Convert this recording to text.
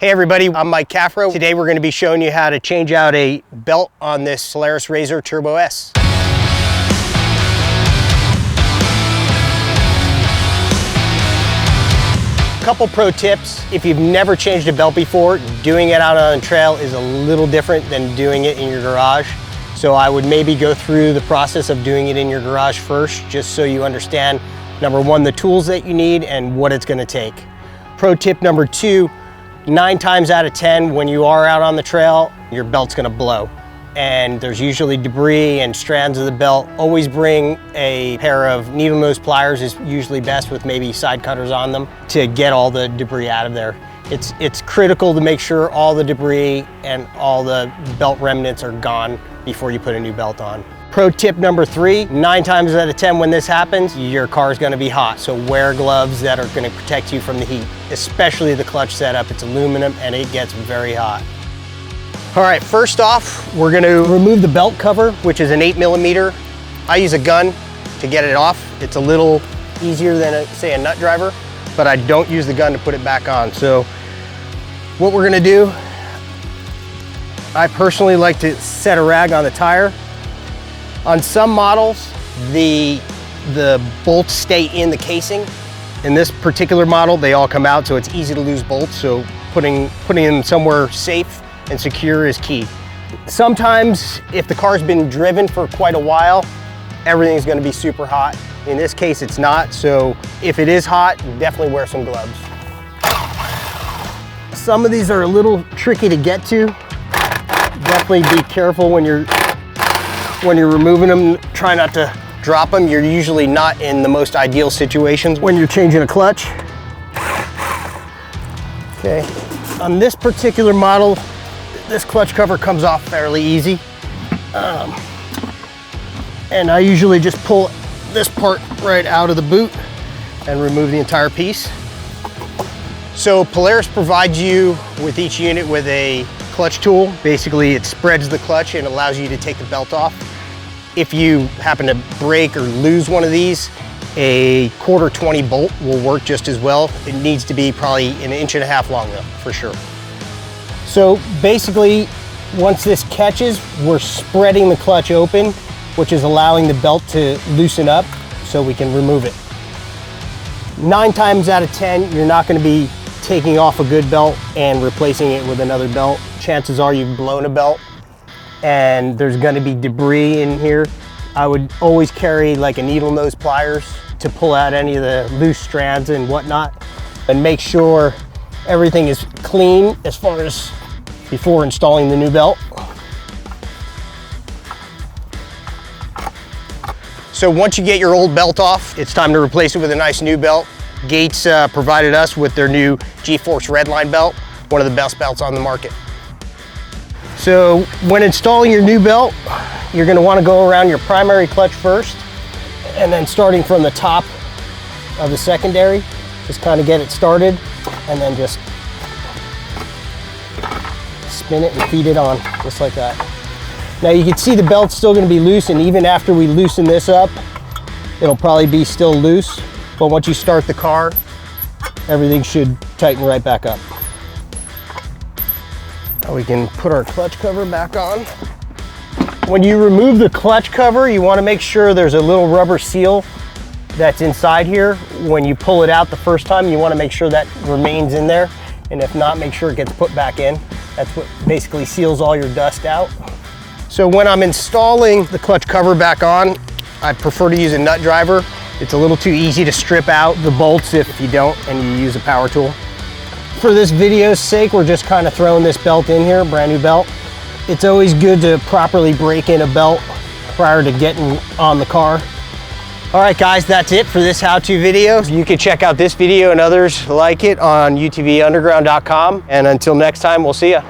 Hey everybody, I'm Mike Cafro. Today we're going to be showing you how to change out a belt on this Polaris RZR Turbo S. Couple pro tips. If you've never changed a belt before, doing it out on the trail is a little different than doing it in your garage. So I would maybe go through the process of doing it in your garage first, just so you understand, number one, the tools that you need and what it's going to take. Pro tip number two, 9 times out of 10, when you are out on the trail, your belt's gonna blow. And there's usually debris and strands of the belt. Always bring a pair of needle nose pliers, is usually best, with maybe side cutters on them to get all the debris out of there. It's critical to make sure all the debris and all the belt remnants are gone before you put a new belt on. Pro tip number 3, 9 times out of 10 when this happens, your car is gonna be hot. So wear gloves that are gonna protect you from the heat, especially the clutch setup. It's aluminum and it gets very hot. All right, first off, we're gonna remove the belt cover, which is an 8mm. I use a gun to get it off. It's a little easier than, say, a nut driver, but I don't use the gun to put it back on. So what we're gonna do, I personally like to set a rag on the tire. On some models, the bolts stay in the casing. In this particular model, they all come out, so it's easy to lose bolts. So putting them somewhere safe and secure is key. Sometimes, if the car's been driven for quite a while, everything's gonna be super hot. In this case, it's not. So if it is hot, definitely wear some gloves. Some of these are a little tricky to get to. Definitely be careful when you're removing them. Try not to drop them. You're usually not in the most ideal situations when you're changing a clutch. Okay, on this particular model, this clutch cover comes off fairly easy. And I usually just pull this part right out of the boot and remove the entire piece. So Polaris provides you with each unit with a clutch tool. Basically, it spreads the clutch and allows you to take the belt off. If you happen to break or lose one of these, a 1/4 bolt will work just as well. It needs to be probably 1.5 inches long though, for sure. So basically, once this catches, we're spreading the clutch open, which is allowing the belt to loosen up so we can remove it. 9 times out of 10, you're not gonna be taking off a good belt and replacing it with another belt. Chances are you've blown a belt and there's gonna be debris in here. I would always carry like a needle nose pliers to pull out any of the loose strands and whatnot, and make sure everything is clean as far as before installing the new belt. So once you get your old belt off, it's time to replace it with a nice new belt. Gates provided us with their new G-Force Redline belt, one of the best belts on the market. So when installing your new belt, you're gonna wanna go around your primary clutch first, and then starting from the top of the secondary, just kind of get it started, and then just spin it and feed it on, just like that. Now you can see the belt's still gonna be loose, and even after we loosen this up, it'll probably be still loose, but once you start the car, everything should tighten right back up. Now we can put our clutch cover back on. When you remove the clutch cover, you want to make sure there's a little rubber seal that's inside here. When you pull it out the first time, you want to make sure that remains in there, and if not, make sure it gets put back in. That's what basically seals all your dust out. So when I'm installing the clutch cover back on, I prefer to use a nut driver. It's a little too easy to strip out the bolts if you don't and you use a power tool. For this video's sake, we're just kind of throwing this belt in here, brand new belt. It's always good to properly break in a belt prior to getting on the car. All right, guys, that's it for this how-to video. You can check out this video and others like it on UTVUnderground.com. And until next time, we'll see ya.